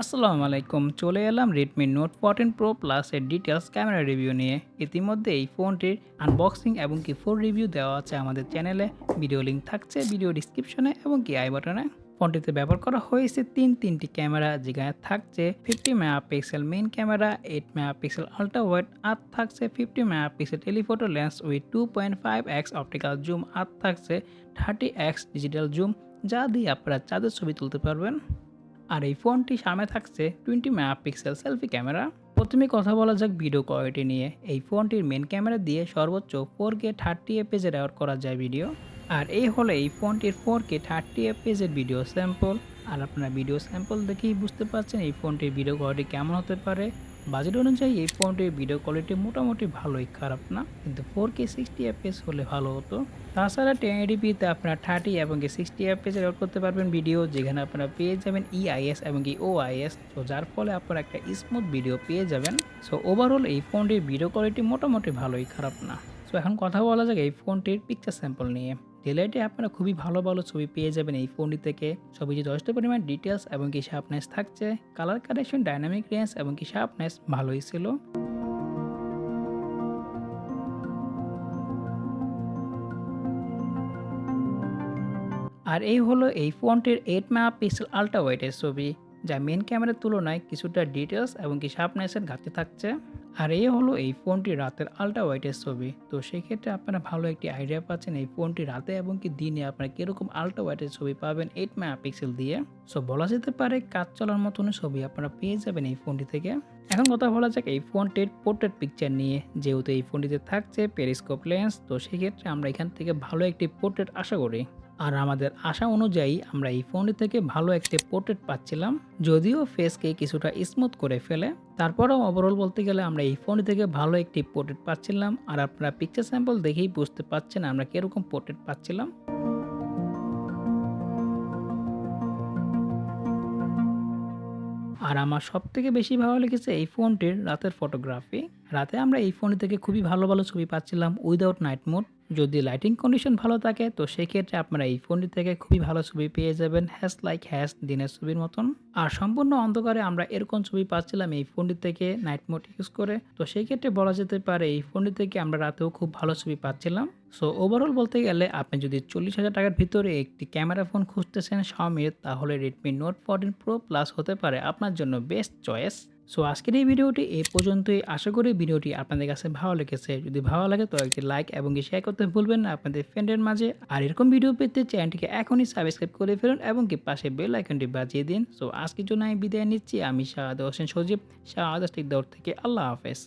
আসসালামু আলাইকুম, চলে এলাম Redmi Note 14 Pro Plus এর ডিটেলস ক্যামেরা রিভিউ নিয়ে। ইতিমধ্যে এই ফোনটির আনবক্সিং এবং কি ফুল রিভিউ দেওয়া আছে আমাদের চ্যানেলে। ভিডিও লিঙ্ক থাকছে ভিডিও ডিসক্রিপশনে এবং কি আই বাটনে। ফোনটিতে ব্যবহার করা হয়েছে তিনটি ক্যামেরা, যেখানে থাকছে 50 megapixel main camera, 8 megapixel ultra wide, আর থাকছে 50 megapixel telephoto lens with 2.5x optical zoom, আর থাকছে 30x ডিজিটাল জুম, যা দিয়ে আপনারা চাঁদের ছবি তুলতে পারবেন। আর এই ফোনটি সামনে থাকছে 20 মেগাপিক্সেল সেলফি ক্যামেরা। প্রথমে কথা বলা যাক ভিডিও কোয়ালিটি নিয়ে। এই ফোনটির মেন ক্যামেরা দিয়ে সর্বোচ্চ 4K 30fps এর রেকর্ড করা যায় ভিডিও। আর এই হলো এই ফোনটির 4K 30fps এর ভিডিও স্যাম্পল। আর আপনারা ভিডিও স্যাম্পল দেখেই বুঝতে পারছেন এই ফোনটির ভিডিও কোয়ালিটি কেমন হতে পারে। বাজেট অনুযায়ী এই ফোনটির ভিডিও কোয়ালিটি মোটামুটি ভালোই, খারাপ না, কিন্তু 4K 60fps হলে ভালো হতো। তাছাড়া 1080p-তে আপনারা 30 এবং 60fps রেকর্ড করতে পারবেন ভিডিও, যেখানে আপনারা পেয়ে যাবেন EIS এবং কি OIS, তো যার ফলে আপনারা একটা স্মুথ ভিডিও পেয়ে যাবেন। সো ওভারঅল এই ফোনটির ভিডিও কোয়ালিটি মোটামুটি ভালোই, খারাপ না। সো এখন কথা বলা যাক এই ফোনটির পিকচার স্যাম্পল নিয়ে। ডিলাইটে আপনারা খুবই ভালো ভালো ছবি পেয়ে যাবেন এই ফোনটি থেকে। ছবিটি যথেষ্ট পরিমাণ ডিটেলস এবং কি শার্পনেস থাকছে। কালার কারেকশন, ডাইনামিক রেঞ্জ এবং কি শার্পনেস ভালোই ছিল। আর এই হলো এই ফোনটির 8 মেগাপিক্সেল আল্ট্রা ওয়াইডের ছবি, যা মেন ক্যামেরার তুলনায় কিছুটা ডিটেলস এবং কি শার্পনেসের ঘাটতি থাকছে। আর এই হলো এই ফোনটি রাতের আল্ট্রা ওয়াইডের ছবি। তো সেই ক্ষেত্রে আপনারা ভালো একটি আইডিয়া পাচ্ছেন এই ফোনটি রাতে এবং কি দিনে আপনারা কীরকম আল্ট্রা ওয়াইডের ছবি পাবেন 8 মেগাপিক্সেল দিয়ে। সো বলা যেতে পারে কাজ চলার মতন ছবি আপনারা পেয়ে যাবেন এই ফোনটি থেকে। এখন কথা বলা যাক এই ফোনটির পোর্ট্রেট পিকচার নিয়ে। যেহেতু এই ফোনটিতে থাকছে পেরিস্কোপ লেন্স, তো সেক্ষেত্রে আমরা এখান থেকে ভালো একটি পোর্ট্রেট আশা করি। আর আমাদের আশা অনুযায়ী আমরা এই ফোনটি থেকে ভালো একটি পোর্ট্রেট পাচ্ছিলাম, যদিও ফেসকে কিছুটা স্মুথ করে ফেলে। তারপরেও ওভারঅল বলতে গেলে আমরা এই ফোনটি থেকে ভালো একটি পোর্ট্রেট পাচ্ছিলাম। আর আপনারা পিকচার স্যাম্পল দেখেই বুঝতে পারছেন আমরা কীরকম পোর্ট্রেট পাচ্ছিলাম। আর আমার সবথেকে বেশি ভালো লেগেছে এই ফোনটির রাতের ফটোগ্রাফি। রাতে আমরা এই ফোনটি থেকে খুবই ভালো ভালো ছবি পাচ্ছিলাম উইদাউট নাইট মোড। যদি লাইটিং কন্ডিশন ভালো থাকে তো সেক্ষেত্রে আপনারা এই ফোনটি থেকে খুবই ভালো ছবি পেয়ে যাবেন, হ্যাশ দিনের ছবির মতন। আর সম্পূর্ণ অন্ধকারে আমরা এরকম ছবি পাচ্ছিলাম এই ফোনটি থেকে নাইট মোড ইউজ করে। তো সেই ক্ষেত্রে বলা যেতে পারে এই ফোনটি থেকে আমরা রাতেও খুব ভালো ছবি পাচ্ছিলাম। সো ওভারঅল বলতে গেলে আপনি যদি 40,000 টাকার ভিতরে একটি ক্যামেরা ফোন খুঁজতেছেন Xiaomi-র, তাহলে Redmi Note 14 Pro Plus হতে পারে আপনার জন্য বেস্ট চয়েস। সো আজকের এই ভিডিওটি এই পর্যন্তই। আশা করি ভিডিওটি আপনাদের কাছে ভালো লেগেছে। যদি ভালো লাগে তো একটি লাইক এবং শেয়ার করতে ভুলবেন না আপনাদের ফ্রেন্ডের মাঝে। আর এরকম ভিডিও পেতে চ্যানেলটিকে এখনই সাবস্ক্রাইব করে ফেলুন এবং কি পাশে বেল আইকনটি বাজিয়ে দিন। সো আজকের জন্য আমি বিদায় নিচ্ছি। আমি শাহাদ হোসেন সজীব, শাহাদ থেকে। আল্লাহ হাফেজ।